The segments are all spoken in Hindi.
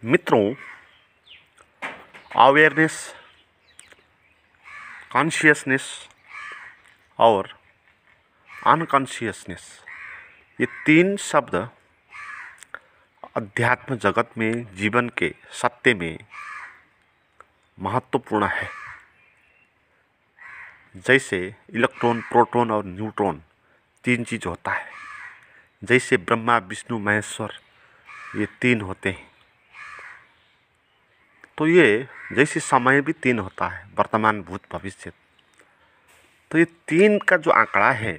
मित्रों, अवेयरनेस, कॉन्शियसनेस और अनकॉन्शियसनेस, ये तीन शब्द अध्यात्म जगत में जीवन के सत्य में महत्वपूर्ण है। जैसे इलेक्ट्रॉन, प्रोटॉन और न्यूट्रॉन तीन चीज होता है, जैसे ब्रह्मा, विष्णु, महेश्वर ये तीन होते हैं, तो ये जैसे समय भी तीन होता है, वर्तमान, भूत, भविष्य। तो ये तीन का जो आंकड़ा है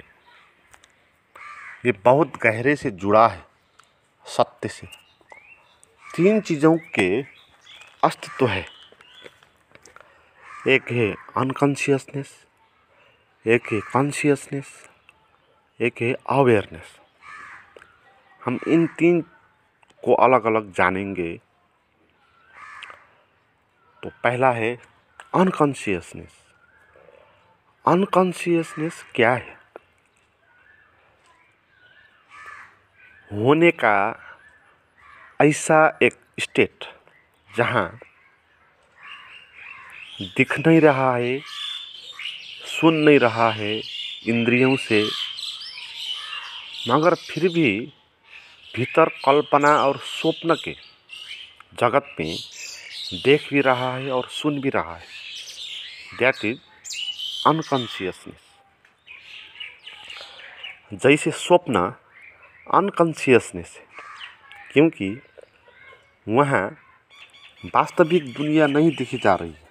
ये बहुत गहरे से जुड़ा है सत्य से। तीन चीज़ों के अस्तित्व है, एक है अनकॉन्शियसनेस, एक है कॉन्शियसनेस, एक है अवेयरनेस। हम इन तीन को अलग अलग जानेंगे। तो पहला है अनकॉन्शियसनेस। अनकॉन्शियसनेस क्या है? होने का ऐसा एक स्टेट जहाँ दिख नहीं रहा है, सुन नहीं रहा है इंद्रियों से, मगर फिर भी भीतर कल्पना और स्वप्न के जगत में देख भी रहा है और सुन भी रहा है। That is unconsciousness. जैसे स्वप्न अनकॉन्शियसनेस है, क्योंकि वहाँ वास्तविक दुनिया नहीं दिखी जा रही है,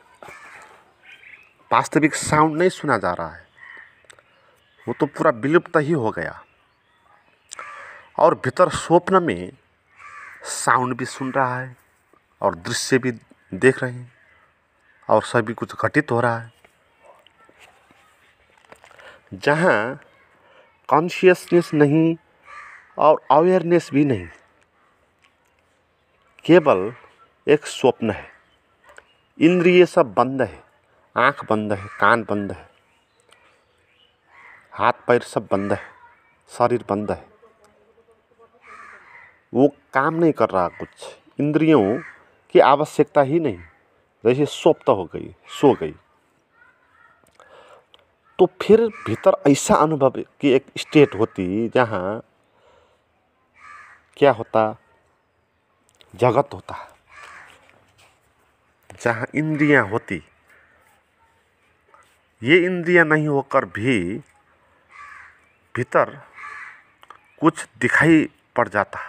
वास्तविक साउंड नहीं सुना जा रहा है, वो तो पूरा विलुप्त ही हो गया। और भीतर स्वप्न में साउंड भी सुन रहा है और दृश्य भी देख रहे हैं और सभी कुछ घटित हो रहा है। जहाँ कॉन्शियसनेस नहीं और अवेयरनेस भी नहीं, केवल एक स्वप्न है। इंद्रिय सब बंद है, आँख बंद है, कान बंद है, हाथ पैर सब बंद है, शरीर बंद है, वो काम नहीं कर रहा, कुछ इंद्रियों की आवश्यकता ही नहीं, जैसे स्वप्त हो गई, सो गई। तो फिर भीतर ऐसा अनुभव की एक स्टेट होती जहाँ क्या होता, जगत होता, जहाँ इंद्रियां होती। ये इंद्रियां नहीं होकर भी भीतर कुछ दिखाई पड़ जाता,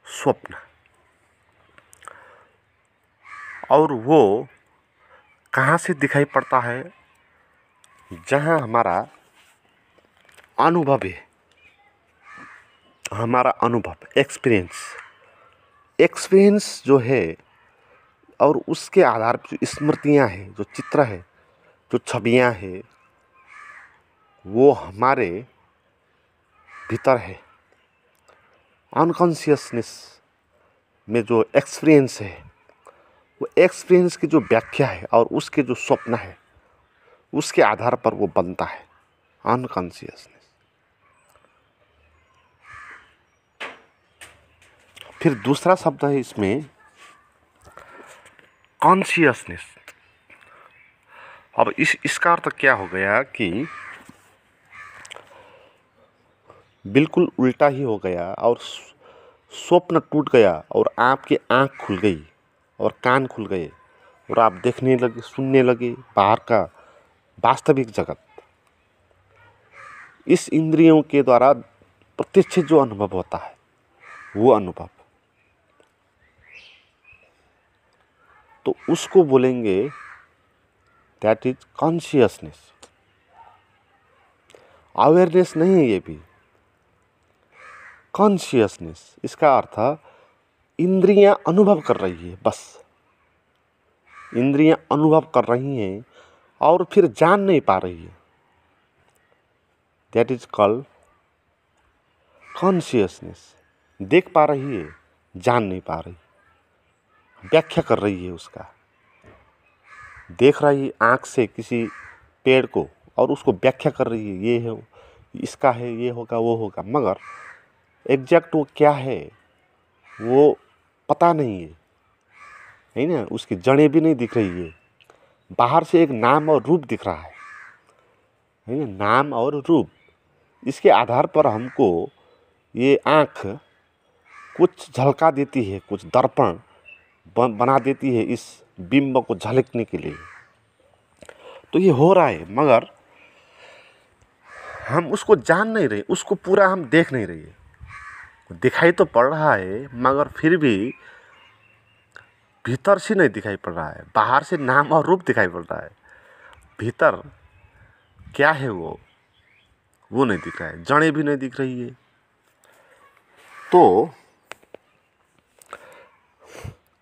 स्वप्न। और वो कहाँ से दिखाई पड़ता है? जहाँ हमारा अनुभव है, हमारा अनुभव, एक्सपीरियंस जो है, और उसके आधार पर जो स्मृतियाँ हैं, जो चित्र है, जो छवियाँ हैं, वो हमारे भीतर है। अनकॉन्शियसनेस में जो एक्सपीरियंस है, वो एक्सपीरियंस की जो व्याख्या है और उसके जो स्वप्न है, उसके आधार पर वो बनता है अनकॉन्शियसनेस। फिर दूसरा शब्द है इसमें कॉन्शियसनेस। अब इसका अर्थ क्या हो गया कि बिल्कुल उल्टा ही हो गया, और स्वप्न टूट गया और आपकी आँख खुल गई और कान खुल गए और आप देखने लगे, सुनने लगे बाहर का वास्तविक जगत। इस इंद्रियों के द्वारा प्रत्यक्ष जो अनुभव होता है, वो अनुभव, तो उसको बोलेंगे दैट इज कॉन्शियसनेस। अवेयरनेस नहीं है ये भी, कॉन्शियसनेस। इसका अर्थ इंद्रियां अनुभव कर रही है, बस इंद्रियां अनुभव कर रही हैं और फिर जान नहीं पा रही है। That is called consciousness. देख पा रही है, जान नहीं पा रही, व्याख्या कर रही है उसका। देख रही है आँख से किसी पेड़ को और उसको व्याख्या कर रही है, ये है, इसका है, ये होगा, वो होगा, मगर एग्जैक्ट वो क्या है वो पता नहीं है, है ना, उसकी जड़ें भी नहीं दिख रही है। बाहर से एक नाम और रूप दिख रहा है ना, नाम और रूप। इसके आधार पर हमको ये आँख कुछ झलका देती है, कुछ दर्पण बना देती है इस बिंब को झलकने के लिए। तो ये हो रहा है, मगर हम उसको जान नहीं रहे, उसको पूरा हम देख नहीं रहे। दिखाई तो पड़ रहा है मगर फिर भी भीतर से नहीं दिखाई पड़ रहा है। बाहर से नाम और रूप दिखाई पड़ रहा है, भीतर क्या है वो नहीं दिख रहा है, जड़ें भी नहीं दिख रही है। तो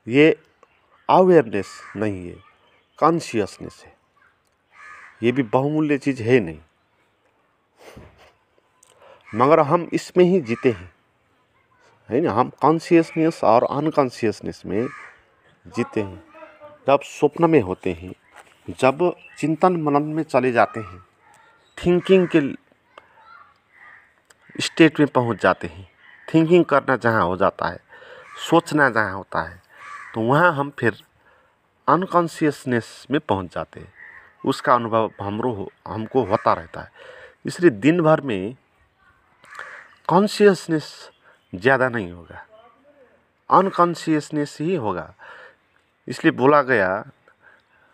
ये अवेयरनेस नहीं है, कॉन्शियसनेस है। ये भी बहुमूल्य चीज़ है नहीं, मगर हम इसमें ही जीते हैं, है ना। हम कॉन्शियसनेस और अनकॉन्शियसनेस में जीते हैं। जब स्वप्न में होते हैं, जब चिंतन मनन में चले जाते हैं, थिंकिंग के स्टेट में पहुंच जाते हैं, थिंकिंग करना जहाँ हो जाता है, सोचना जहाँ होता है, तो वहाँ हम फिर अनकॉन्शियसनेस में पहुंच जाते हैं। उसका अनुभव हमको होता रहता है। इसलिए दिन भर में कॉन्शियसनेस ज़्यादा नहीं होगा, अनकॉन्शियसनेस ही होगा। इसलिए बोला गया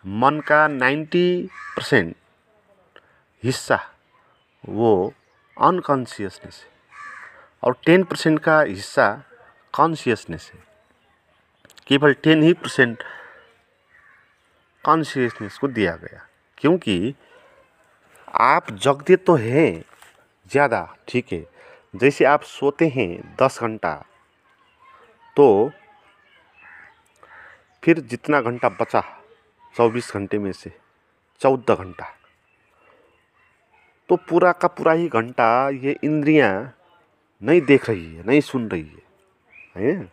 मन का 90% हिस्सा वो अनकॉन्शियसनेस है और 10% का हिस्सा कॉन्शियसनेस है। केवल 10% कॉन्शियसनेस को दिया गया, क्योंकि आप जगते तो हैं ज़्यादा, ठीक है। जैसे आप सोते हैं 10 घंटा, तो फिर जितना घंटा बचा 24 घंटे में से 14 घंटा, तो पूरा का पूरा ही घंटा ये इंद्रियां नहीं देख रही है, नहीं सुन रही है ना।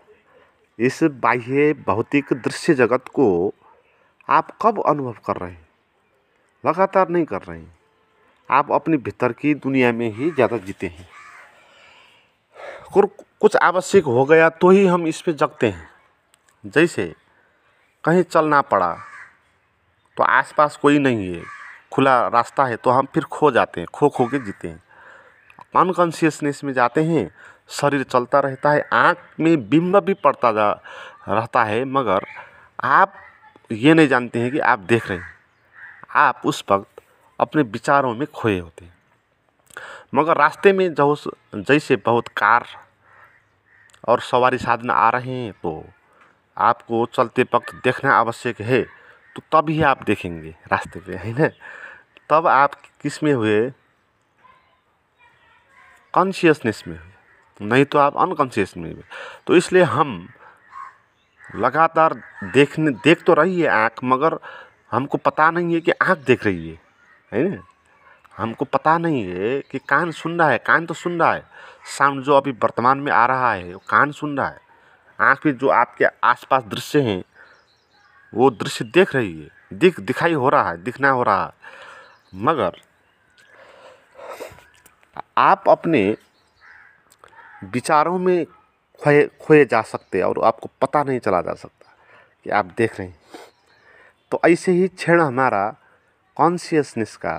इस बाह्य भौतिक दृश्य जगत को आप कब अनुभव कर रहे हैं? लगातार नहीं कर रहे हैं। आप अपने भीतर की दुनिया में ही ज़्यादा जीते हैं। कुछ आवश्यक हो गया तो ही हम इस पे जगते हैं। जैसे कहीं चलना पड़ा तो आसपास कोई नहीं है, खुला रास्ता है, तो हम फिर खो जाते हैं, खो के जीते हैं। अनकॉन्शियसनेस में जाते हैं, शरीर चलता रहता है, आँख में बिंब भी पड़ता जा रहता है, मगर आप ये नहीं जानते हैं कि आप देख रहे हैं। आप उस वक्त अपने विचारों में खोए होते हैं। मगर रास्ते में जैसे बहुत कार और सवारी साधन आ रहे हैं, तो आपको चलते वक्त देखना आवश्यक है, तो तब ही आप देखेंगे रास्ते पे, है ना। तब आप किस में हुए? कॉन्शियसनेस में हुए, नहीं तो आप अनकॉन्शियस में हुए। तो इसलिए हम लगातार देख तो रही है आँख, मगर हमको पता नहीं है कि आँख देख रही है ना। हमको पता नहीं है कि कान सुन रहा है। कान तो सुन रहा है, साउंड जो अभी वर्तमान में आ रहा है वो कान सुन रहा है। आँख भी जो आपके आसपास दृश्य हैं वो दृश्य देख रही है, दिखाई हो रहा है, दिखना हो रहा है, मगर आप अपने विचारों में खोए जा सकते और आपको पता नहीं चला जा सकता कि आप देख रहे हैं। तो ऐसे ही क्षण हमारा कॉन्शियसनेस का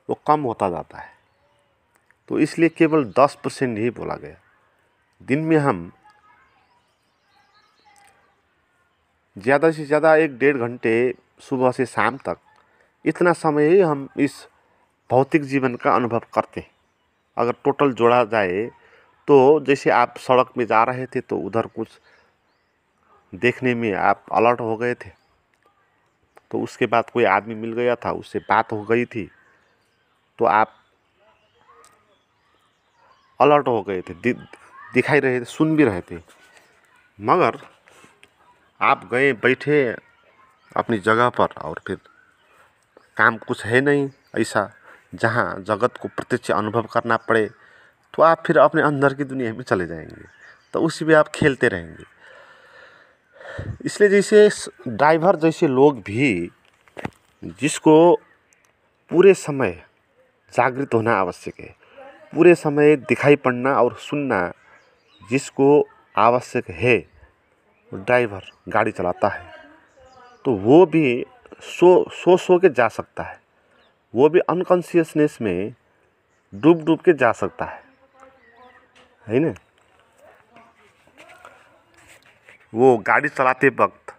वो कम होता जाता है। तो इसलिए केवल 10% ही बोला गया। दिन में हम ज़्यादा से ज़्यादा 1-1.5 घंटे सुबह से शाम तक, इतना समय ही हम इस भौतिक जीवन का अनुभव करते हैं। अगर टोटल जोड़ा जाए तो जैसे आप सड़क में जा रहे थे तो उधर कुछ देखने में आप अलर्ट हो गए थे, तो उसके बाद कोई आदमी मिल गया था, उससे बात हो गई थी, तो आप अलर्ट हो गए थे, दिखाई रहे थे, सुन भी रहे थे। मगर आप गए बैठे अपनी जगह पर और फिर काम कुछ है नहीं ऐसा जहाँ जगत को प्रत्यक्ष अनुभव करना पड़े, तो आप फिर अपने अंदर की दुनिया में चले जाएंगे, तो उसी में आप खेलते रहेंगे। इसलिए जैसे ड्राइवर जैसे लोग भी, जिसको पूरे समय जागृत होना आवश्यक है, पूरे समय दिखाई पड़ना और सुनना जिसको आवश्यक है, ड्राइवर गाड़ी चलाता है तो वो भी सो के जा सकता है, वो भी अनकॉन्शियसनेस में डूब के जा सकता है ना। वो गाड़ी चलाते वक्त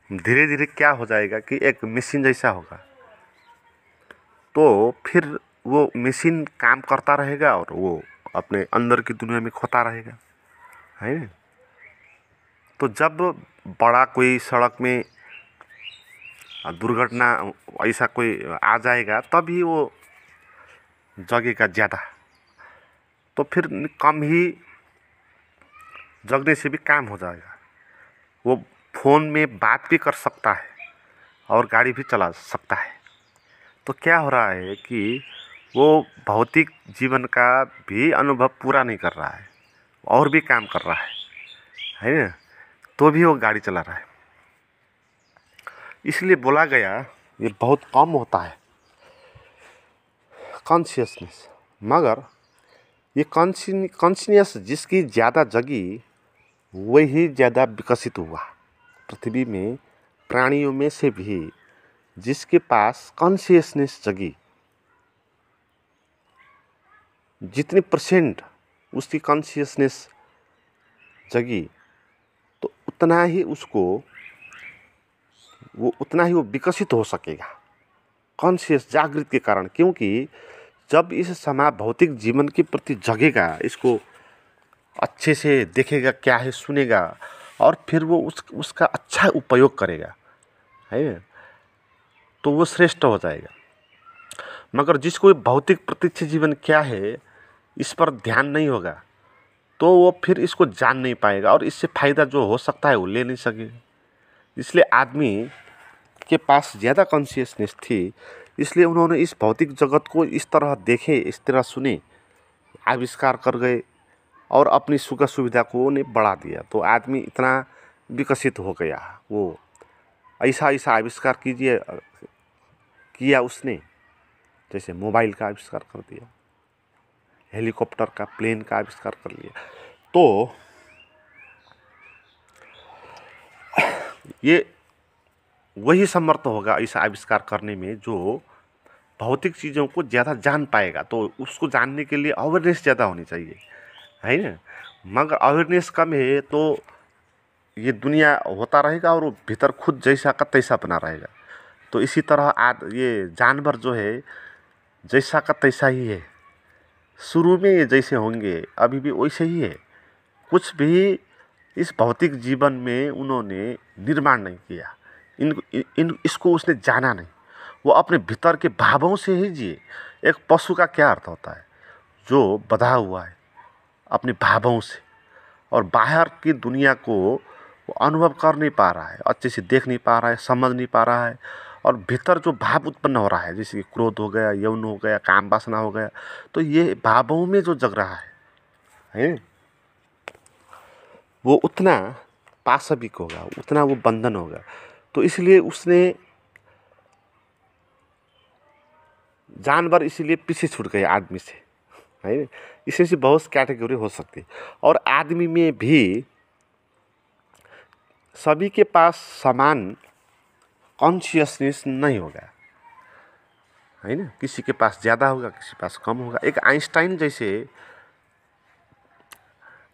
धीरे धीरे क्या हो जाएगा कि एक मशीन जैसा होगा, तो फिर वो मशीन काम करता रहेगा और वो अपने अंदर की दुनिया में खोता रहेगा, है ना। तो जब बड़ा कोई सड़क में दुर्घटना ऐसा कोई आ जाएगा तभी वो जगेगा ज़्यादा, तो फिर कम ही जगने से भी काम हो जाएगा। वो फ़ोन में बात भी कर सकता है और गाड़ी भी चला सकता है। तो क्या हो रहा है कि वो भौतिक जीवन का भी अनुभव पूरा नहीं कर रहा है और भी काम कर रहा है ना, तो भी वो गाड़ी चला रहा है। इसलिए बोला गया ये बहुत कम होता है कॉन्शियसनेस, मगर ये कॉन्शियस जिसकी ज़्यादा जगी वही ज़्यादा विकसित हुआ। पृथ्वी में प्राणियों में से भी जिसके पास कॉन्शियसनेस जगी, जितने परसेंट उसकी कॉन्शियसनेस जगी तो उतना ही वो विकसित हो सकेगा कॉन्शियस जागृत के कारण। क्योंकि जब इस समय भौतिक जीवन के प्रति जगेगा, इसको अच्छे से देखेगा क्या है, सुनेगा और फिर वो उसका अच्छा उपयोग करेगा, है ना, तो वो श्रेष्ठ हो जाएगा। मगर जिसको भौतिक प्रत्यक्ष जीवन क्या है इस पर ध्यान नहीं होगा तो वो फिर इसको जान नहीं पाएगा और इससे फ़ायदा जो हो सकता है वो ले नहीं सकेगा। इसलिए आदमी के पास ज़्यादा कॉन्शियसनेस थी, इसलिए उन्होंने इस भौतिक जगत को इस तरह देखे, इस तरह सुने, आविष्कार कर गए और अपनी सुख सुविधा को उन्हें बढ़ा दिया। तो आदमी इतना विकसित हो गया, वो ऐसा ऐसा आविष्कार किया उसने, जैसे मोबाइल का आविष्कार कर दिया, हेलीकॉप्टर का, प्लेन का आविष्कार कर लिया। तो ये वही समर्थ होगा ऐसा आविष्कार करने में जो भौतिक चीज़ों को ज़्यादा जान पाएगा। तो उसको जानने के लिए अवेयरनेस ज़्यादा होनी चाहिए, है ना। मगर अवेयरनेस कम है तो ये दुनिया होता रहेगा और वो भीतर खुद जैसा का तैसा बना रहेगा। तो इसी तरह ये जानवर जो है जैसा का तैसा ही है, शुरू में ये जैसे होंगे अभी भी वैसे ही है। कुछ भी इस भौतिक जीवन में उन्होंने निर्माण नहीं किया, इसको उसने जाना नहीं, वो अपने भीतर के भावों से ही जिए। एक पशु का क्या अर्थ होता है? जो बंधा हुआ है अपने भावों से और बाहर की दुनिया को वो अनुभव कर नहीं पा रहा है, अच्छे से देख नहीं पा रहा है, समझ नहीं पा रहा है और भीतर जो भाव उत्पन्न हो रहा है जैसे कि क्रोध हो गया, यौन हो गया, काम वासना हो गया, तो ये भावों में जो जग रहा है वो उतना पाशविक होगा, उतना वो बंधन होगा। तो इसलिए उसने जानवर इसीलिए पीछे छूट गए आदमी से, है। इसमें से बहुत कैटेगरी हो सकती है और आदमी में भी सभी के पास समान कॉन्शियसनेस नहीं होगा, है ना। किसी के पास ज़्यादा होगा, किसी के पास कम होगा। एक आइंस्टाइन जैसे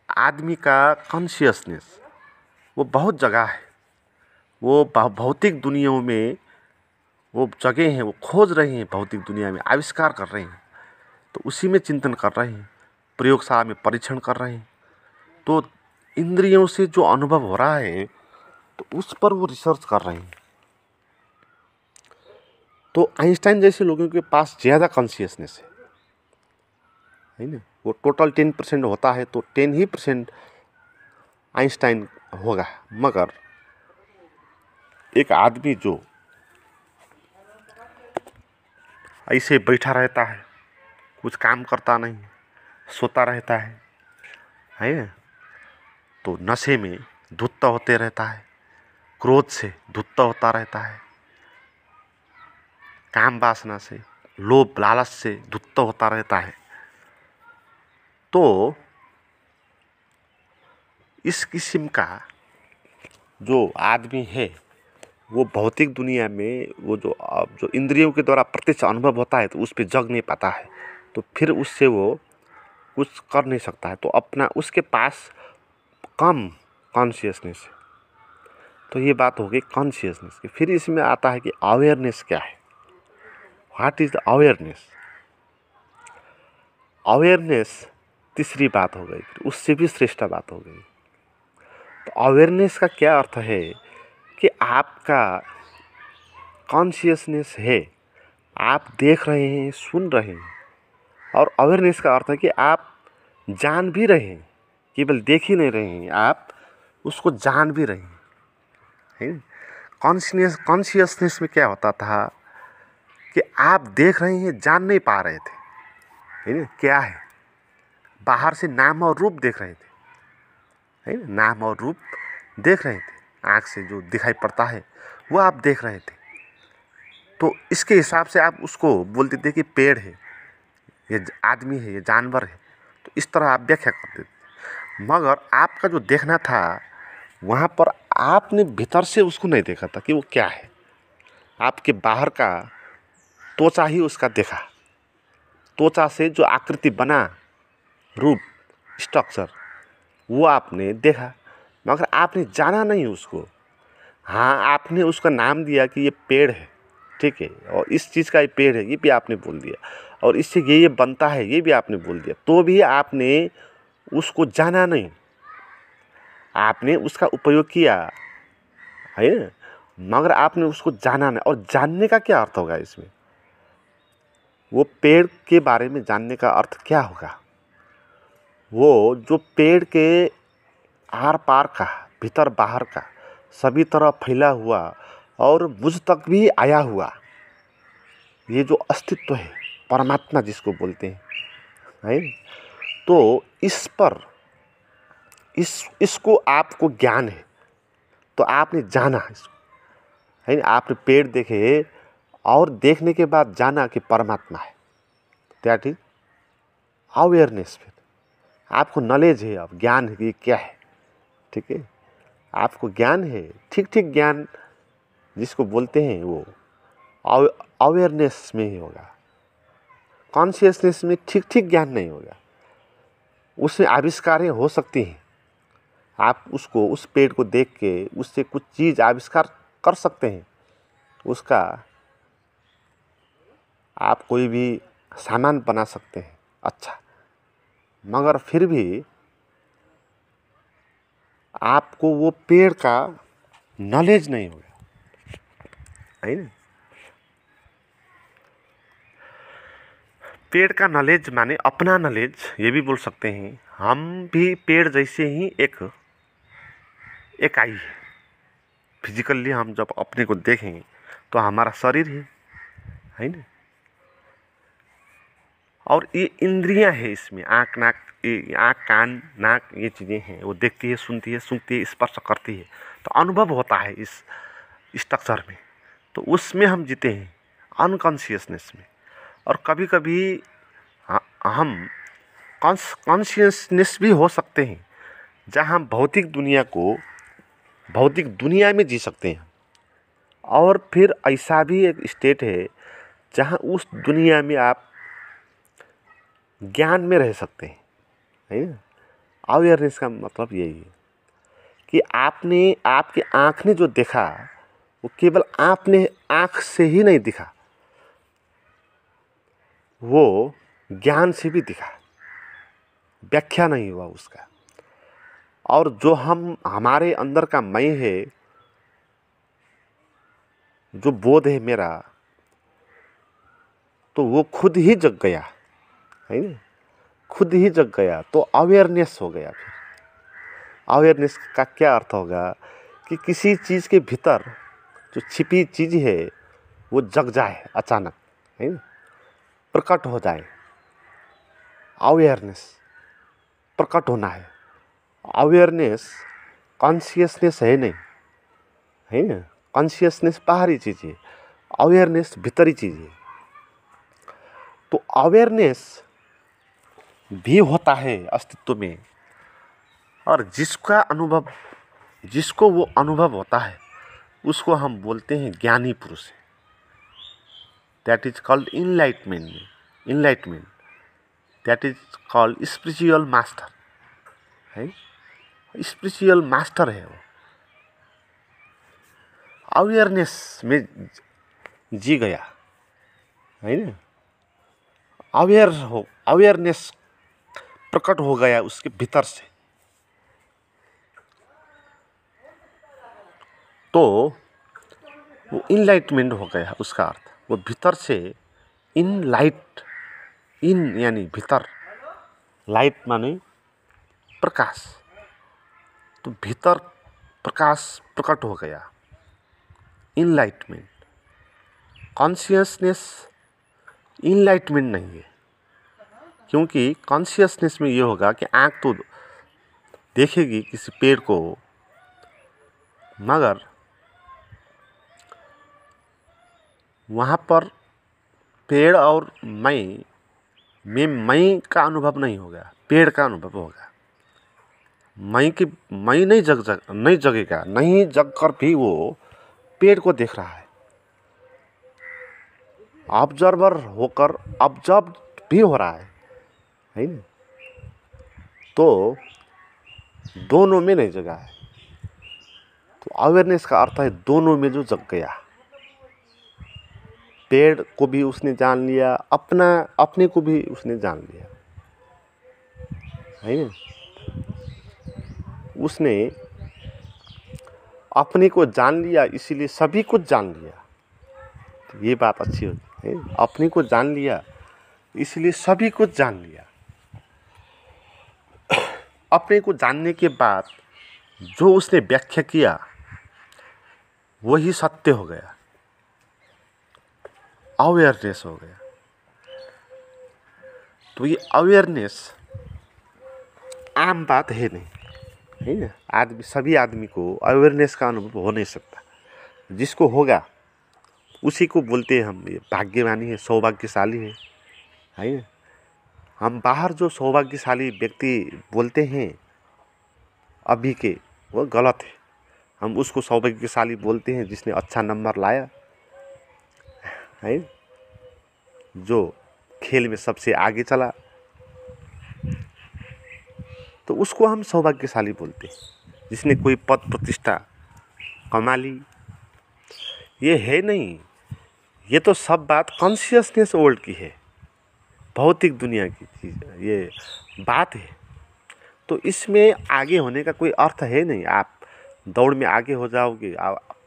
आदमी का कॉन्शियसनेस वो बहुत जगह है, वो भौतिक दुनिया में वो जगह हैं, वो खोज रहे हैं, भौतिक दुनिया में आविष्कार कर रहे हैं, तो उसी में चिंतन कर रहे हैं, प्रयोगशाला में परीक्षण कर रहे हैं। तो इंद्रियों से जो अनुभव हो रहा है तो उस पर वो रिसर्च कर रहे हैं। तो आइंस्टाइन जैसे लोगों के पास ज़्यादा कॉन्शियसनेस है ना। वो टोटल 10% होता है तो 10% आइंस्टाइन होगा। मगर एक आदमी जो ऐसे बैठा रहता है, कुछ काम करता नहीं, सोता रहता है ना, तो नशे में धुत्ता होते रहता है, क्रोध से धुत्ता होता रहता है, काम वासना से, लोभ लालच से धुत्ता होता रहता है। तो इस किस्म का जो आदमी है वो भौतिक दुनिया में वो जो इंद्रियों के द्वारा प्रत्यक्ष अनुभव होता है तो उस पर जग नहीं पाता है, तो फिर उससे वो कुछ कर नहीं सकता है, तो अपना उसके पास कम कॉन्शियसनेस है। तो ये बात हो गई कॉन्शियसनेस की। फिर इसमें आता है कि अवेयरनेस क्या है, what is the awareness. Awareness तीसरी बात हो गई, फिर उससे भी श्रेष्ठ बात हो गई। तो अवेयरनेस का क्या अर्थ है कि आपका कॉन्शियसनेस है, आप देख रहे हैं, सुन रहे हैं, और अवेयरनेस का अर्थ है कि आप जान भी रहे हैं, केवल देख ही नहीं रहे हैं, आप उसको जान भी रहे हैं, है। कॉन्शियसनेस में क्या होता था कि आप देख रहे हैं, जान नहीं पा रहे थे, है ना, क्या है, बाहर से नाम और रूप देख रहे थे, है ना, नाम और रूप देख रहे थे, आँख से जो दिखाई पड़ता है वो आप देख रहे थे, तो इसके हिसाब से आप उसको बोलते थे कि पेड़ है, ये आदमी है, ये जानवर है, तो इस तरह आप व्याख्या करते थे। मगर आपका जो देखना था वहाँ पर आपने भीतर से उसको नहीं देखा था कि वो क्या है, आपके बाहर का त्वचा ही उसका देखा, त्वचा से जो आकृति बना, रूप, स्ट्रक्चर, वो आपने देखा, मगर आपने जाना नहीं उसको। हाँ, आपने उसका नाम दिया कि ये पेड़ है, ठीक है, और इस चीज़ का ये पेड़ है, ये भी आपने बोल दिया, और इससे ये बनता है, ये भी आपने बोल दिया, तो भी आपने उसको जाना नहीं, आपने उसका उपयोग किया, है ना, मगर आपने उसको जाना नहीं। और जानने का क्या अर्थ होगा इसमें, वो पेड़ के बारे में जानने का अर्थ क्या होगा, वो जो पेड़ के आर पार का, भीतर बाहर का सभी तरह फैला हुआ और मुझ तक भी आया हुआ ये जो अस्तित्व है, परमात्मा जिसको बोलते हैं, है, तो इस पर इसको आपको ज्ञान है, तो आपने जाना इसको, है ना, आपने पेड़ देखे और देखने के बाद जाना कि परमात्मा है, दैट इज अवेयरनेस। फिर आपको नॉलेज है, अब ज्ञान है कि ये क्या है, ठीक है, आपको ज्ञान है, ठीक ठीक ज्ञान जिसको बोलते हैं वो अवेयरनेस में ही होगा, कॉन्शियसनेस में ठीक ठीक ज्ञान नहीं होगा। उसमें आविष्कारें हो सकती हैं, आप उसको, उस पेड़ को देख के उससे कुछ चीज़ आविष्कार कर सकते हैं, उसका आप कोई भी सामान बना सकते हैं, अच्छा, मगर फिर भी आपको वो पेड़ का नॉलेज नहीं होगा, है ना। पेड़ का नॉलेज माने अपना नॉलेज, ये भी बोल सकते हैं, हम भी पेड़ जैसे ही एक इकाई है। फिजिकली हम जब अपने को देखेंगे तो हमारा शरीर है ना, और ये इंद्रियां है, इसमें आँख, नाक, ये आँख, कान, नाक, ये चीज़ें हैं, वो देखती है, सुनती है, स्पर्श करती है, तो अनुभव होता है इस स्ट्रक्चर में, तो उसमें हम जीते हैं अनकॉन्शियसनेस में। और कभी कभी हम कॉन्शियसनेस भी हो सकते हैं, जहाँ हम भौतिक दुनिया में जी सकते हैं, और फिर ऐसा भी एक स्टेट है जहाँ उस दुनिया में आप ज्ञान में रह सकते हैं, है ना। अवेयरनेस का मतलब यही है कि आपने, आपकी आँख ने जो देखा वो केवल आपने आँख से ही नहीं दिखा, वो ज्ञान से भी दिखा, व्याख्या नहीं हुआ उसका। और जो हमारे अंदर का मैं है, जो बोध है मेरा, तो वो खुद ही जग गया, है ना, खुद ही जग गया, तो अवेयरनेस हो गया। फिर अवेयरनेस का क्या अर्थ होगा कि किसी चीज़ के भीतर जो छिपी चीज़ है वो जग जाए अचानक, है ना, प्रकट हो जाए। अवेयरनेस प्रकट होना है। अवेयरनेस कॉन्शियसनेस है नहीं, है ना, कॉन्शियसनेस बाहरी चीज़ है, अवेयरनेस भीतरी चीज़ है। तो अवेयरनेस भी होता है अस्तित्व में, और जिसका अनुभव जिसको वो अनुभव होता है उसको हम बोलते हैं ज्ञानी पुरुष। That is called enlightenment that is called spiritual master है। स्पिरिचुअल मास्टर है वो, अवेयरनेस में जी गया है ना, अवेयरनेस प्रकट हो गया उसके भीतर से। तो वो इनलाइटमेंट हो गया उसका अर्थ, वो भीतर से इन यानी भीतर, लाइट माने प्रकाश, तो भीतर प्रकाश प्रकट हो गया, इनलाइटमेंट। कॉन्शियसनेस इनलाइटमेंट नहीं है, क्योंकि कॉन्शियसनेस में ये होगा कि आँख तो देखेगी किसी पेड़ को, मगर वहाँ पर पेड़ और मैं का अनुभव नहीं होगा, पेड़ का अनुभव होगा। मैं नहीं जगेगा, नहीं जग कर भी वो पेड़ को देख रहा है, ऑब्जर्वर होकर ऑब्जर्व भी हो रहा है ना। तो दोनों में नहीं जगा है, तो अवेयरनेस का अर्थ है दोनों में जो जग गया। पेड़ को भी उसने जान लिया, अपने को भी उसने जान लिया है ना। उसने अपने को जान लिया, इसीलिए सभी कुछ जान लिया। तो ये बात अच्छी होती है, अपने को जान लिया इसलिए सभी कुछ जान लिया। अपने को जानने के बाद जो उसने व्याख्या किया वही सत्य हो गया, अवेयरनेस हो गया। तो ये अवेयरनेस आम बात है नहीं, है ना। सभी आदमी को अवेयरनेस का अनुभव हो नहीं सकता। जिसको होगा उसी को बोलते हैं हम ये भाग्यवानी है, सौभाग्यशाली है ना। हम बाहर जो सौभाग्यशाली व्यक्ति बोलते हैं अभी के, वो गलत है। हम उसको सौभाग्यशाली बोलते हैं जिसने अच्छा नंबर लाया है, जो खेल में सबसे आगे चला, तो उसको हम सौभाग्यशाली बोलते हैं। जिसने कोई पद प्रतिष्ठा कमा ली, ये है नहीं। ये तो सब बात कॉन्शियसनेस वर्ल्ड की है, भौतिक दुनिया की चीज़, ये बात है। तो इसमें आगे होने का कोई अर्थ है नहीं। आप दौड़ में आगे हो जाओगे,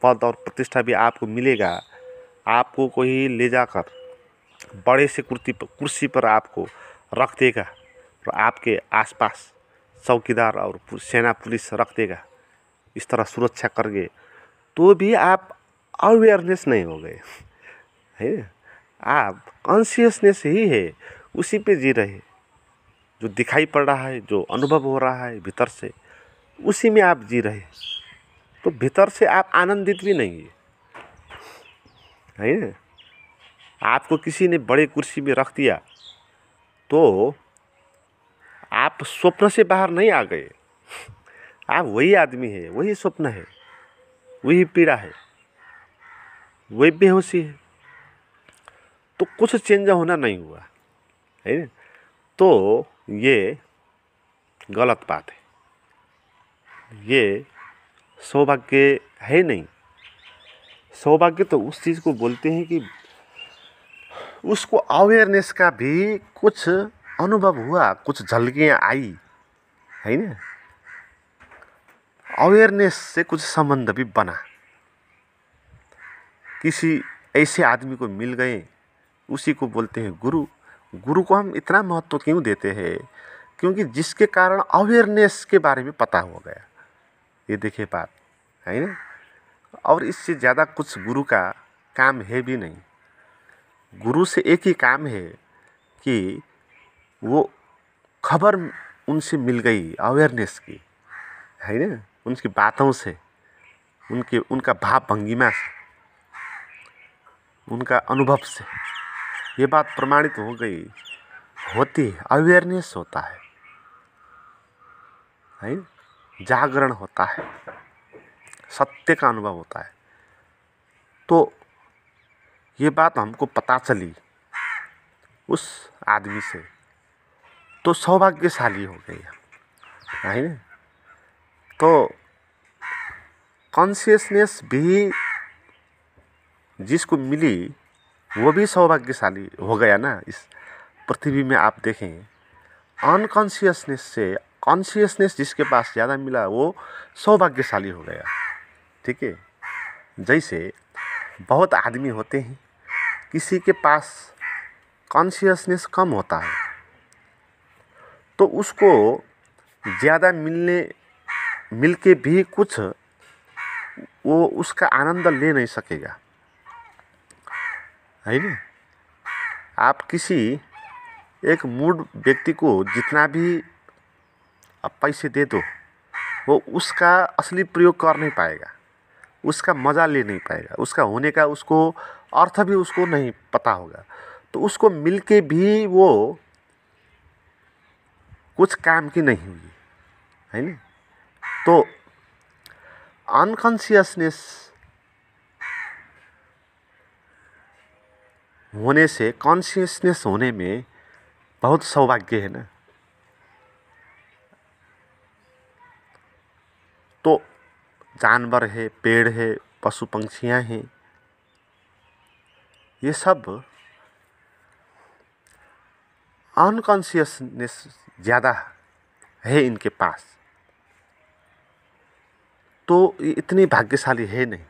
पद और प्रतिष्ठा भी आपको मिलेगा, आपको कोई ले जाकर बड़े से कुर्सी पर आपको रख देगा और आपके आसपास चौकीदार और सेना पुलिस रख देगा, इस तरह सुरक्षा करके, तो भी आप अवेयरनेस नहीं हो गए है। आप कॉन्शियसनेस ही है, उसी पे जी रहे, जो दिखाई पड़ रहा है, जो अनुभव हो रहा है भीतर से, उसी में आप जी रहे। तो भीतर से आप आनंदित भी नहीं है ना। आपको किसी ने बड़े कुर्सी में रख दिया तो आप स्वप्न से बाहर नहीं आ गए, आप वही आदमी है, वही स्वप्न है, वही पीड़ा है, वही बेहोशी है। तो कुछ चेंज होना नहीं हुआ है ना। तो ये गलत बात है, ये सौभाग्य है नहीं। सौभाग्य तो उस चीज़ को बोलते हैं कि उसको अवेयरनेस का भी कुछ अनुभव हुआ, कुछ झलकियाँ आई है ना। अवेयरनेस से कुछ संबंध भी बना, किसी ऐसे आदमी को मिल गए, उसी को बोलते हैं गुरु। गुरु को हम इतना महत्व क्यों देते हैं? क्योंकि जिसके कारण अवेयरनेस के बारे में पता हो गया। ये देखिए बात है ना। और इससे ज़्यादा कुछ गुरु का काम है भी नहीं। गुरु से एक ही काम है कि वो खबर उनसे मिल गई अवेयरनेस की, है ना, उनकी बातों से, उनका भाव भंगिमा से, उनका अनुभव से ये बात प्रमाणित हो गई होती है। अवेयरनेस होता है, जागरण होता है। सत्य का अनुभव होता है। तो ये बात हमको पता चली उस आदमी से, तो सौभाग्यशाली हो गया है ना। तो कॉन्शियसनेस भी जिसको मिली वो भी सौभाग्यशाली हो गया ना। इस पृथ्वी में आप देखें, अनकॉन्शियसनेस से कॉन्शियसनेस जिसके पास ज़्यादा मिला वो सौभाग्यशाली हो गया। ठीक है। जैसे बहुत आदमी होते हैं, किसी के पास कॉन्शियसनेस कम होता है तो उसको ज़्यादा मिल के भी कुछ वो उसका आनंद ले नहीं सकेगा, है ना। आप किसी एक मूड व्यक्ति को जितना भी आप पैसे दे दो, वो उसका असली प्रयोग कर नहीं पाएगा, उसका मज़ा ले नहीं पाएगा, उसका होने का उसको अर्थ भी उसको नहीं पता होगा। तो उसको मिलके भी वो कुछ काम की नहीं हुई, है ना। तो अनकॉन्शियसनेस होने से कॉन्शियसनेस होने में बहुत सौभाग्य है ना। तो जानवर है, पेड़ है, पशु पंछियाँ हैं, ये सब अनकॉन्शियसनेस ज़्यादा है इनके पास, तो ये इतनी भाग्यशाली है नहीं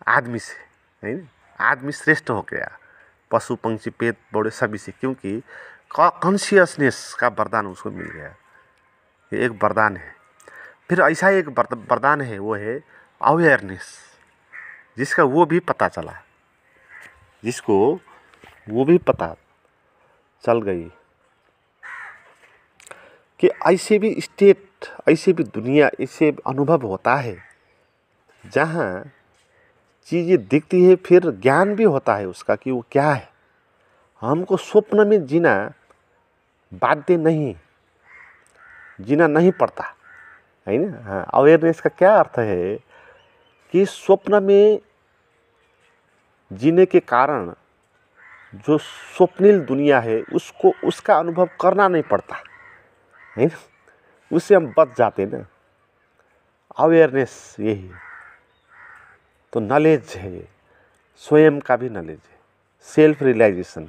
आदमी से, है ना। आदमी श्रेष्ठ हो गया पशु पंछी पेड़ पौधे सभी से, क्योंकि कॉन्शियसनेस का वरदान उसको मिल गया। ये एक वरदान है। फिर ऐसा एक वरदान है, वो है अवेयरनेस, जिसका वो भी पता चला, जिसको वो भी पता चल गई कि ऐसे भी स्टेट, ऐसे भी दुनिया, ऐसे अनुभव होता है जहाँ चीज़ें दिखती है, फिर ज्ञान भी होता है उसका कि वो क्या है। हमको स्वप्न में जीना बाध्य नहीं, जीना नहीं पड़ता, है ना। हाँ, अवेयरनेस का क्या अर्थ है कि स्वप्न में जीने के कारण जो स्वप्निल दुनिया है उसको, उसका अनुभव करना नहीं पड़ता, है ना। उससे हम बच जाते ना। अवेयरनेस यही है। तो नॉलेज है, स्वयं का भी नॉलेज है, सेल्फ रियलाइजेशन।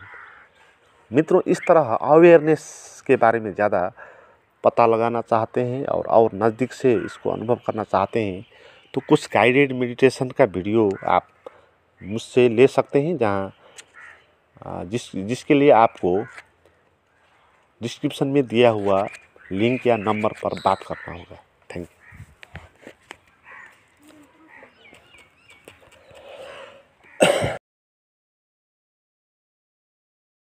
मित्रों, इस तरह अवेयरनेस के बारे में ज़्यादा पता लगाना चाहते हैं और नज़दीक से इसको अनुभव करना चाहते हैं तो कुछ गाइडेड मेडिटेशन का वीडियो आप मुझसे ले सकते हैं, जहाँ जिसके लिए आपको डिस्क्रिप्शन में दिया हुआ लिंक या नंबर पर बात करना होगा।